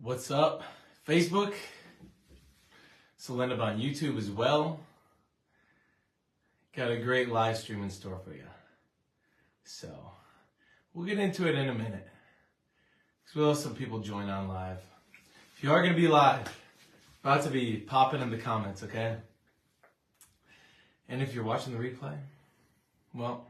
What's up, Facebook? So end up on YouTube as well. Got a great live stream in store for you. So we'll get into it in a minute. Because we'll have some people join on live. If you are going to be live, about to be popping in the comments, okay? And if you're watching the replay, well,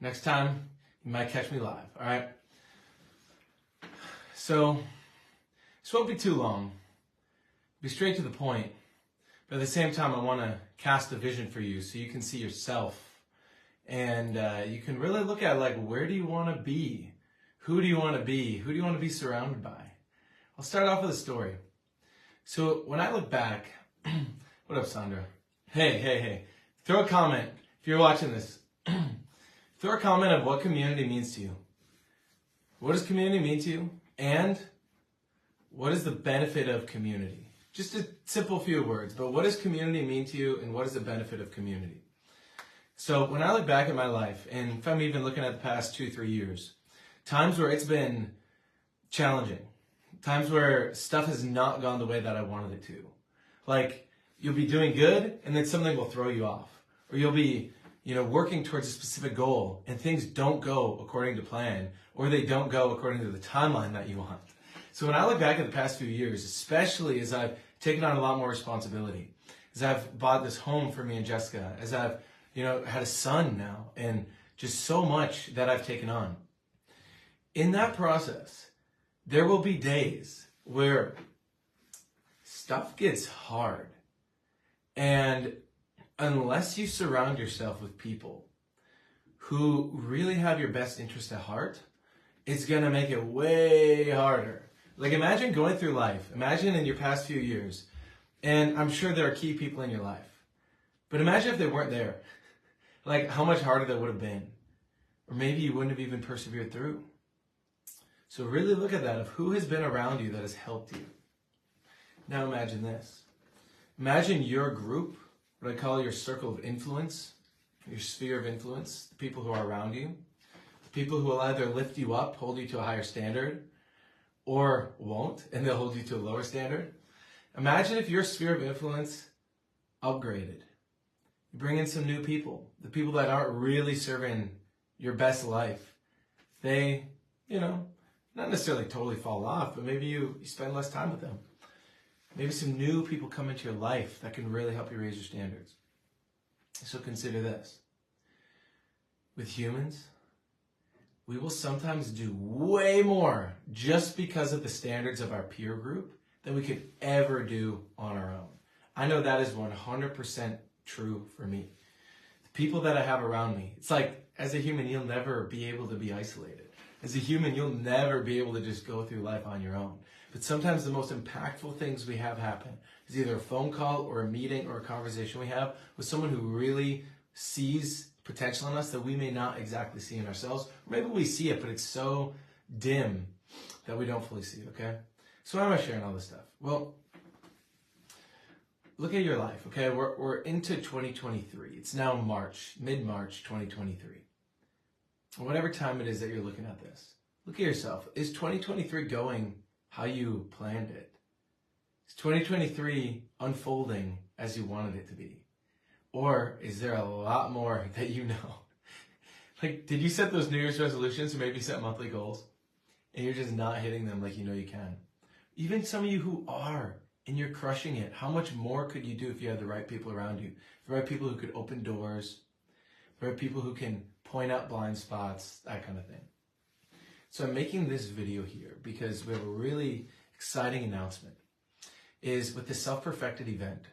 next time you might catch me live, all right? So this won't be too long. Be straight to the point. But at the same time, I want to cast a vision for you so you can see yourself. And you can really look at, like, where do you want to be? Who do you want to be? Who do you want to be surrounded by? I'll start off with a story. So when I look back, what up, Sandra? Hey. Throw a comment if you're watching this. Throw a comment of what community means to you. What does community mean to you? And what is the benefit of community? Just a simple few words, but what does community mean to you and what is the benefit of community? So when I look back at my life, and if I'm even looking at the past 2-3 years, times where it's been challenging, times where stuff has not gone the way that I wanted it to. Like, you'll be doing good and then something will throw you off. Or you'll be, working towards a specific goal and things don't go according to plan, or they don't go according to the timeline that you want. So when I look back at the past few years, especially as I've taken on a lot more responsibility, as I've bought this home for me and Jessica, as I've, had a son now, and just so much that I've taken on. In that process, there will be days where stuff gets hard. And unless you surround yourself with people who really have your best interest at heart, it's going to make it way harder. Like, imagine going through life. Imagine in your past few years, and I'm sure there are key people in your life, but imagine if they weren't there. Like, how much harder that would have been. Or maybe you wouldn't have even persevered through. So really look at that of who has been around you that has helped you. Now imagine this. Imagine your group, what I call your circle of influence, your sphere of influence, the people who are around you, the people who will either lift you up, hold you to a higher standard, or won't, and they'll hold you to a lower standard. Imagine if your sphere of influence upgraded. You bring in some new people, the people that aren't really serving your best life. They, not necessarily totally fall off, but maybe you spend less time with them. Maybe some new people come into your life that can really help you raise your standards. So consider this. With humans, we will sometimes do way more just because of the standards of our peer group than we could ever do on our own. I know that is 100% true for me. The people that I have around me, it's like, as a human, you'll never be able to be isolated. As a human, you'll never be able to just go through life on your own. But sometimes the most impactful things we have happen is either a phone call or a meeting or a conversation we have with someone who really sees potential in us that we may not exactly see in ourselves. Or maybe we see it, but it's so dim that we don't fully see it, okay? So why am I sharing all this stuff? Well, look at your life, okay? We're into 2023. It's now March, mid-March 2023. Whatever time it is that you're looking at this, look at yourself. Is 2023 going how you planned it? Is 2023 unfolding as you wanted it to be? Or is there a lot more that you know? Like, did you set those New Year's resolutions or maybe set monthly goals and you're just not hitting them like you know you can? Even some of you who are and you're crushing it, how much more could you do if you had the right people around you? The right people who could open doors, the right people who can point out blind spots, that kind of thing. So I'm making this video here because we have a really exciting announcement. Is with the Self-Perfected event.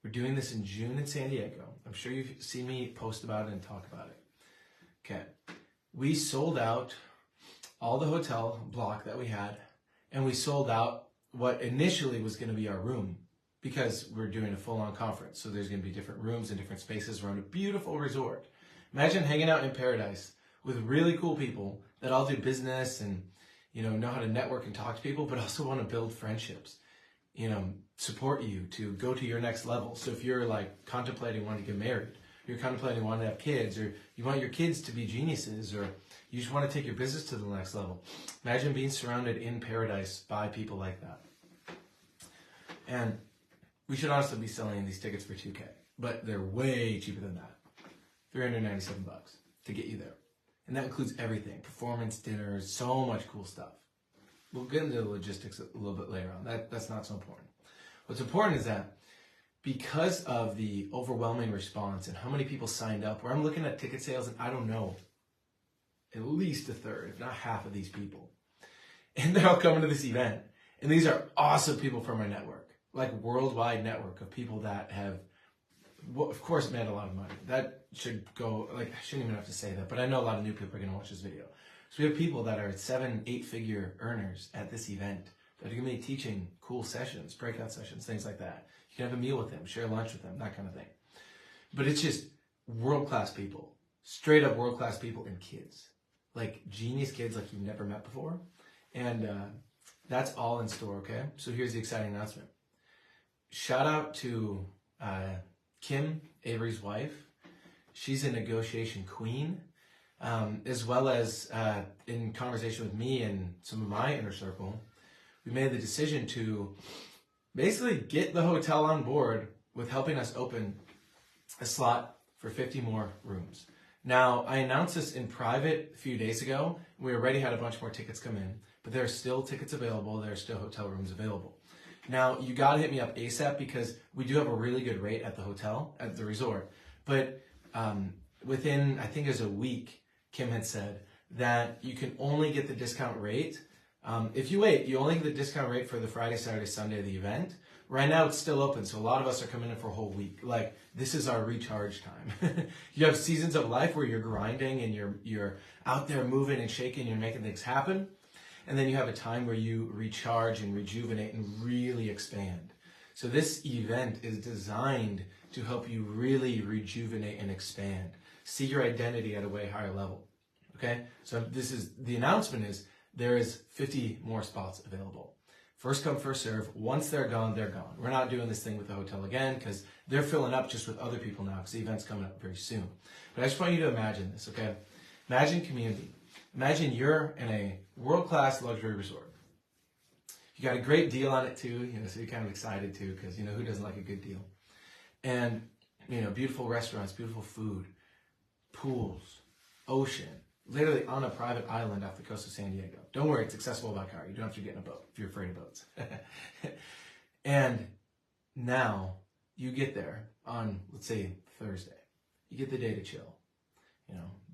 We're doing this in June in San Diego. I'm sure you've seen me post about it and talk about it. Okay. We sold out all the hotel block that we had, and we sold out what initially was going to be our room because we're doing a full-on conference. So there's going to be different rooms and different spaces around a beautiful resort. Imagine hanging out in paradise with really cool people that all do business and, know how to network and talk to people, but also want to build friendships, support you to go to your next level. So if you're like contemplating wanting to get married, you're contemplating wanting to have kids, or you want your kids to be geniuses, or you just want to take your business to the next level. Imagine being surrounded in paradise by people like that. And we should honestly be selling these tickets for $2,000, but they're way cheaper than that. $397 to get you there. And that includes everything, performance, dinners, so much cool stuff. We'll get into the logistics a little bit later on. That's not so important. What's important is that because of the overwhelming response and how many people signed up, where I'm looking at ticket sales and I don't know, at least a third, if not half of these people. And they're all coming to this event. And these are awesome people from our network, like worldwide network of people that have, well, of course, made a lot of money. That should go, like, I shouldn't even have to say that, but I know a lot of new people are going to watch this video. So we have people that are 7, 8-figure earners at this event that are going to be teaching cool sessions, breakout sessions, things like that. You can have a meal with them, share lunch with them, that kind of thing. But it's just world-class people, straight up world-class people and kids, like genius kids like you've never met before. And that's all in store, okay? So here's the exciting announcement. Shout out to Kim, Avery's wife. She's a negotiation queen, as well as in conversation with me and some of my inner circle, we made the decision to basically get the hotel on board with helping us open a slot for 50 more rooms. Now, I announced this in private a few days ago. We already had a bunch more tickets come in, but there are still tickets available. There are still hotel rooms available. Now, you got to hit me up ASAP because we do have a really good rate at the hotel, at the resort. But within, I think it was a week, Kim had said that you can only get the discount rate. If you wait, you only get the discount rate for the Friday, Saturday, Sunday of the event. Right now, it's still open, so a lot of us are coming in for a whole week. Like, this is our recharge time. You have seasons of life where you're grinding and you're out there moving and shaking, you're making things happen. And then you have a time where you recharge and rejuvenate and really expand. So this event is designed to help you really rejuvenate and expand. See your identity at a way higher level. Okay? So this is, the announcement is, there is 50 more spots available. First come, first serve. Once they're gone, they're gone. We're not doing this thing with the hotel again because they're filling up just with other people now because the event's coming up very soon. But I just want you to imagine this, okay? Imagine community. Imagine you're in a world-class luxury resort. You got a great deal on it too, so you're kind of excited too because, who doesn't like a good deal? And, beautiful restaurants, beautiful food, pools, ocean, literally on a private island off the coast of San Diego. Don't worry, it's accessible by car. You don't have to get in a boat if you're afraid of boats. And now you get there on, let's say, Thursday. You get the day to chill.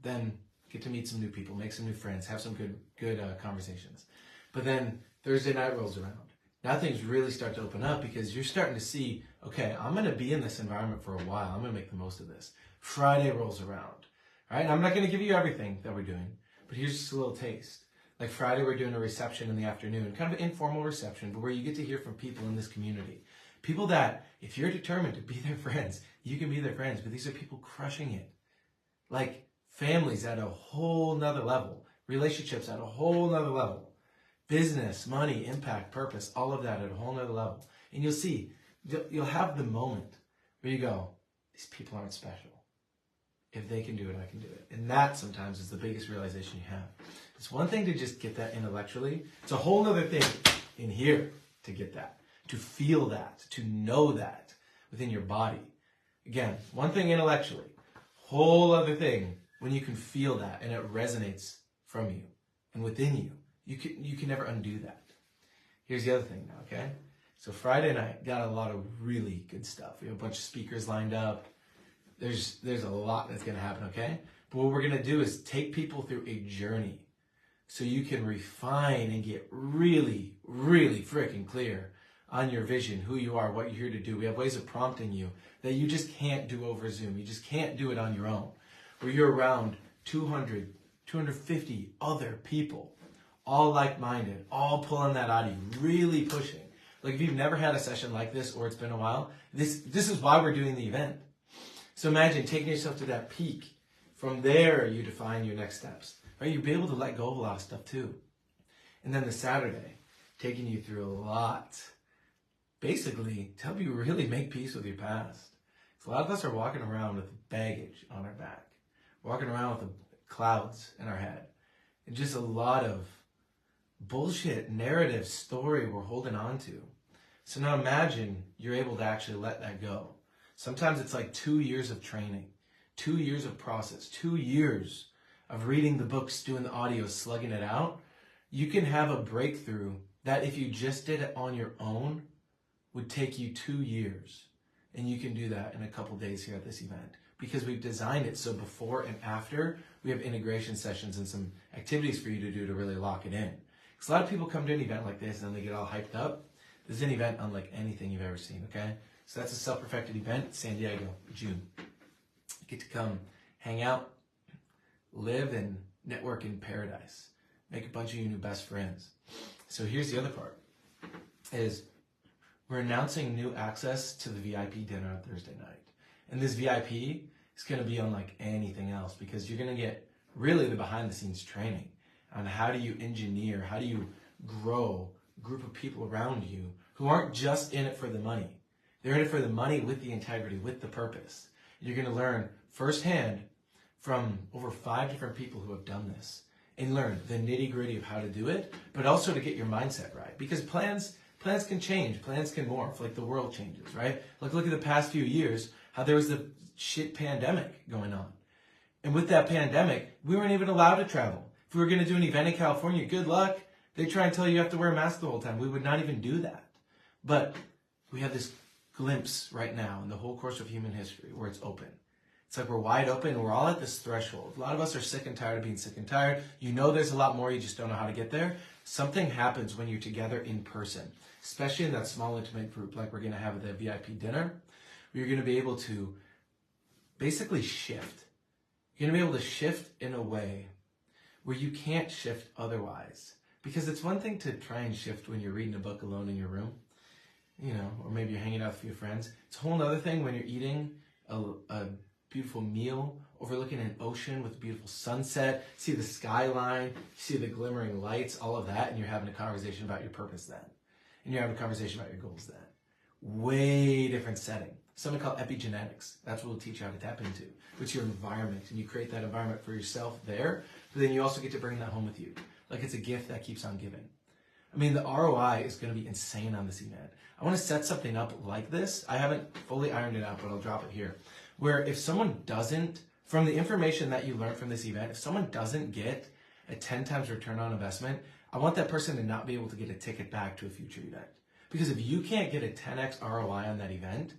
Then get to meet some new people, make some new friends, have some good conversations. But then Thursday night rolls around. Now things really start to open up because you're starting to see, okay, I'm going to be in this environment for a while. I'm going to make the most of this. Friday rolls around. All right, and I'm not going to give you everything that we're doing, but here's just a little taste. Like Friday, we're doing a reception in the afternoon, kind of an informal reception, but where you get to hear from people in this community. People that, if you're determined to be their friends, you can be their friends, but these are people crushing it. Like families at a whole nother level, relationships at a whole nother level, business, money, impact, purpose, all of that at a whole nother level. And you'll see, you'll have the moment where you go, these people aren't special. If they can do it, I can do it. And that sometimes is the biggest realization you have. It's one thing to just get that intellectually. It's a whole other thing in here to get that, to feel that, to know that within your body. Again, one thing intellectually, whole other thing when you can feel that and it resonates from you and within you. You can never undo that. Here's the other thing now, okay? So Friday night, got a lot of really good stuff. We have a bunch of speakers lined up. There's a lot that's going to happen, okay? But what we're going to do is take people through a journey so you can refine and get really, really freaking clear on your vision, who you are, what you're here to do. We have ways of prompting you that you just can't do over Zoom. You just can't do it on your own. Where you're around 200, 250 other people, all like-minded, all pulling that out of you, really pushing. Like if you've never had a session like this or it's been a while, this is why we're doing the event. So imagine taking yourself to that peak. From there, you define your next steps. Right? You'll be able to let go of a lot of stuff too. And then the Saturday, taking you through a lot, basically to help you really make peace with your past. So a lot of us are walking around with baggage on our back, walking around with the clouds in our head, and just a lot of bullshit narrative story we're holding on to. So now imagine you're able to actually let that go. Sometimes it's like 2 years of training, 2 years of process, 2 years of reading the books, doing the audio, slugging it out. You can have a breakthrough that if you just did it on your own would take you 2 years. And you can do that in a couple days here at this event because we've designed it so before and after we have integration sessions and some activities for you to do to really lock it in. Because a lot of people come to an event like this and then they get all hyped up. This is an event unlike anything you've ever seen, okay? So that's a self-perfected event, San Diego, June. You get to come hang out, live and network in paradise. Make a bunch of your new best friends. So here's the other part, is we're announcing new access to the VIP dinner on Thursday night. And this VIP is going to be unlike anything else because you're going to get really the behind-the-scenes training on how do you engineer, how do you grow a group of people around you who aren't just in it for the money. They're in it for the money with the integrity, with the purpose. You're going to learn firsthand from over 5 different people who have done this and learn the nitty-gritty of how to do it, but also to get your mindset right. Because plans can change, plans can morph, like the world changes, right? Like look at the past few years, how there was the shit pandemic going on. And with that pandemic, we weren't even allowed to travel. If we were going to do an event in California, good luck. They try and tell you have to wear a mask the whole time. We would not even do that. But we have this glimpse right now in the whole course of human history where it's open. It's like we're wide open and we're all at this threshold. A lot of us are sick and tired of being sick and tired. You know there's a lot more, you just don't know how to get there. Something happens when you're together in person, especially in that small intimate group like we're going to have at the VIP dinner. You're going to be able to basically shift. You're going to be able to shift in a way where you can't shift otherwise. Because it's one thing to try and shift when you're reading a book alone in your room, you know, or maybe you're hanging out with your friends. It's a whole other thing when you're eating a beautiful meal, overlooking an ocean with a beautiful sunset, see the skyline, see the glimmering lights, all of that, and you're having a conversation about your purpose then. And you're having a conversation about your goals then. Way different setting. Something called epigenetics. That's what we'll teach you how to tap into. It's your environment, and you create that environment for yourself there, but then you also get to bring that home with you. Like it's a gift that keeps on giving. I mean, the ROI is going to be insane on this event. I want to set something up like this. I haven't fully ironed it out, but I'll drop it here. Where if someone doesn't, from the information that you learn from this event, if someone doesn't get a 10 times return on investment, I want that person to not be able to get a ticket back to a future event. Because if you can't get a 10x ROI on that event,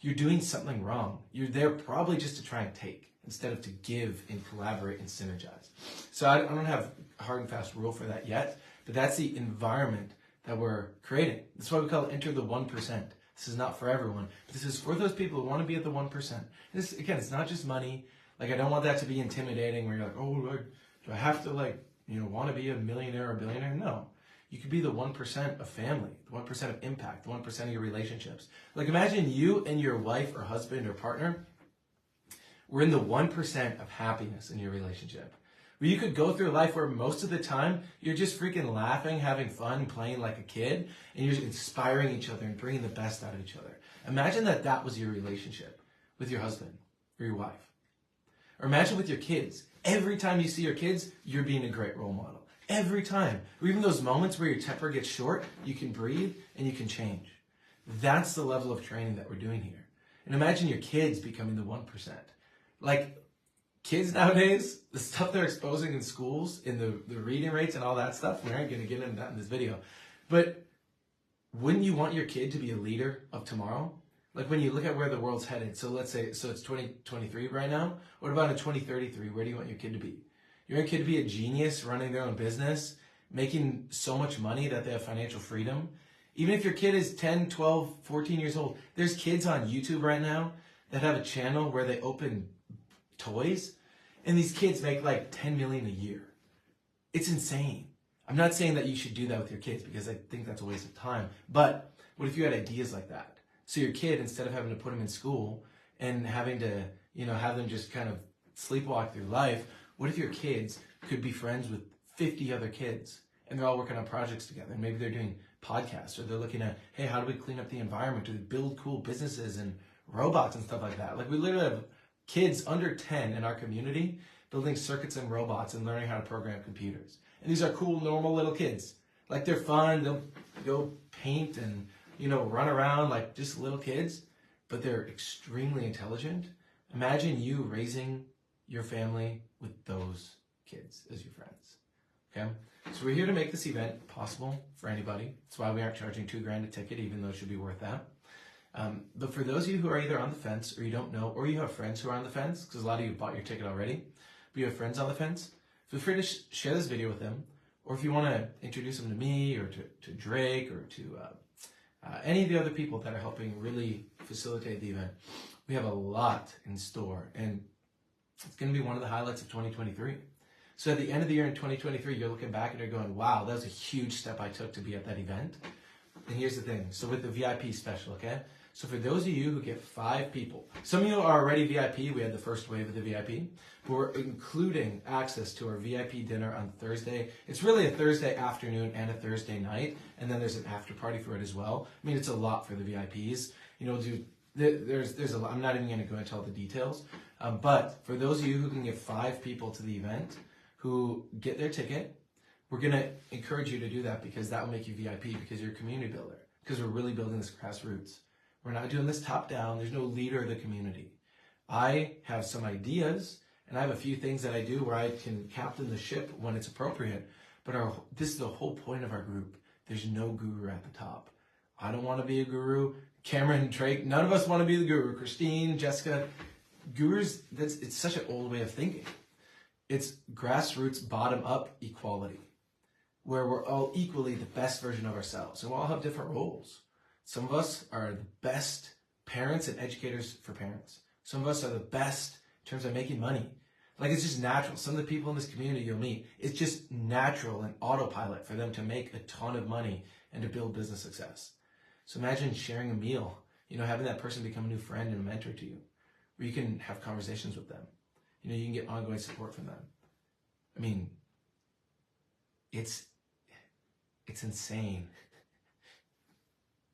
you're doing something wrong. You're there probably just to try and take instead of to give and collaborate and synergize. So I don't have a hard and fast rule for that yet, but that's the environment that we're creating. That's why we call it enter the 1%. This is not for everyone, but this is for those people who want to be at the 1%. This, again, it's not just money. Like, I don't want that to be intimidating where you're like, oh, do I have to, like, you know, want to be a millionaire or a billionaire? No. You could be the 1% of family, the 1% of impact, the 1% of your relationships. Like, imagine you and your wife or husband or partner were in the 1% of happiness in your relationship. Where you could go through life where most of the time you're just freaking laughing, having fun, playing like a kid, and you're inspiring each other and bringing the best out of each other. Imagine that that was your relationship with your husband or your wife. Or imagine with your kids. Every time you see your kids, you're being a great role model. Every time. Or even those moments where your temper gets short, you can breathe and you can change. That's the level of training that we're doing here. And imagine your kids becoming the 1%. Like, kids nowadays, the stuff they're exposing in schools, in the reading rates and all that stuff, we aren't going to get into that in this video. But wouldn't you want your kid to be a leader of tomorrow? Like when you look at where the world's headed, so let's say, so it's 2023 right now. What about in 2033? Where do you want your kid to be? You want your kid to be a genius, running their own business, making so much money that they have financial freedom. Even if your kid is 10, 12, 14 years old, there's kids on YouTube right now that have a channel where they open toys, and these kids make like 10 million a year. It's insane. I'm not saying that you should do that with your kids because I think that's a waste of time. But what if you had ideas like that? So your kid, instead of having to put them in school and having to, you know, have them just kind of sleepwalk through life, what if your kids could be friends with 50 other kids and they're all working on projects together? And maybe they're doing podcasts or they're looking at, hey, how do we clean up the environment or build cool businesses and robots and stuff like that. Like we literally have kids under 10 in our community building circuits and robots and learning how to program computers. And these are cool, normal little kids. Like they're fun, they'll go paint and, run around like just little kids, but they're extremely intelligent. Imagine you raising your family with those kids as your friends, okay? So we're here to make this event possible for anybody. That's why we aren't charging $2,000 a ticket, even though it should be worth that. But for those of you who are either on the fence or you don't know, or you have friends who are on the fence, because a lot of you bought your ticket already, but you have friends on the fence, feel free to share this video with them. Or if you want to introduce them to me or to Drake or to any of the other people that are helping really facilitate the event, we have a lot in store. And it's going to be one of the highlights of 2023. So at the end of the year in 2023, you're looking back and you're going, wow, that was a huge step I took to be at that event. And here's the thing. So with the VIP special, okay? So for those of you who get 5 people, some of you are already VIP. We had the first wave of the VIP. But we're including access to our VIP dinner on Thursday. It's really a Thursday afternoon and a Thursday night. And then there's an after party for it as well. I mean, it's a lot for the VIPs. There's a lot. I'm not even going to go into all the details. But for those of you who can get 5 people to the event who get their ticket, we're going to encourage you to do that because that will make you VIP because you're a community builder. Because we're really building this grassroots. We're not doing this top down. There's no leader of the community. I have some ideas and I have a few things that I do where I can captain the ship when it's appropriate. But this is the whole point of our group. There's no guru at the top. I don't want to be a guru. Cameron, Drake, none of us want to be the guru. Christine, Jessica, gurus, it's such an old way of thinking. It's grassroots, bottom-up equality, where we're all equally the best version of ourselves. And we all have different roles. Some of us are the best parents and educators for parents. Some of us are the best in terms of making money. Like it's just natural. Some of the people in this community you'll meet, it's just natural and autopilot for them to make a ton of money and to build business success. So imagine sharing a meal, having that person become a new friend and a mentor to you, where you can have conversations with them. You can get ongoing support from them. I mean, it's insane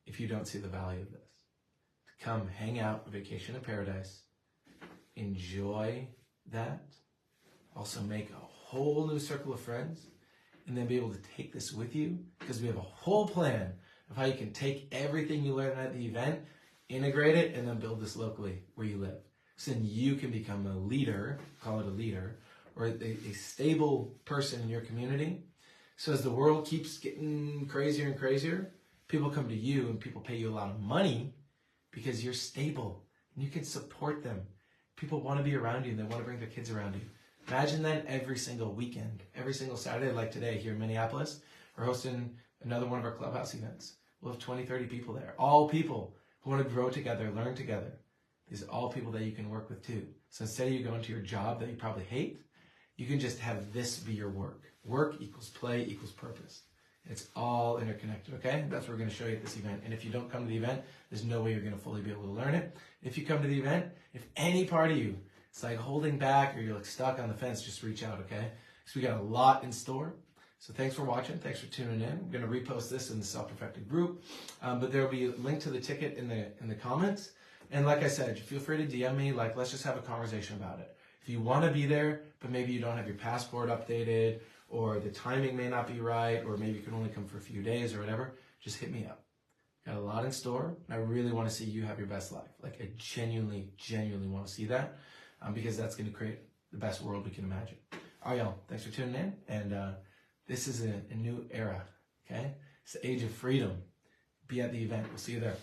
if you don't see the value of this. To come hang out, vacation in paradise, enjoy that, also make a whole new circle of friends, and then be able to take this with you because we have a whole plan of how you can take everything you learn at the event, integrate it, and then build this locally where you live. So then you can become a leader, call it a leader, or a stable person in your community. So as the world keeps getting crazier and crazier, people come to you and people pay you a lot of money because you're stable and you can support them. People want to be around you and they want to bring their kids around you. Imagine that every single weekend, every single Saturday, like today here in Minneapolis, we're hosting another one of our clubhouse events. We'll have 20, 30 people there. All people who want to grow together, learn together. These are all people that you can work with too. So instead of you going to your job that you probably hate, you can just have this be your work. Work equals play equals purpose. It's all interconnected, okay? That's what we're going to show you at this event. And if you don't come to the event, there's no way you're going to fully be able to learn it. If you come to the event, if any part of you is like holding back or you're like stuck on the fence, just reach out, okay? So we got a lot in store. So thanks for watching. Thanks for tuning in. I'm going to repost this in the Self-Perfected group. But there will be a link to the ticket in the comments. And like I said, feel free to DM me. Like, let's just have a conversation about it. If you want to be there, but maybe you don't have your passport updated, or the timing may not be right, or maybe you can only come for a few days or whatever, just hit me up. Got a lot in store. And I really want to see you have your best life. Like, I genuinely want to see that because that's going to create the best world we can imagine. All right, y'all. Thanks for tuning in. And this is a new era, okay? It's the age of freedom. Be at the event. We'll see you there.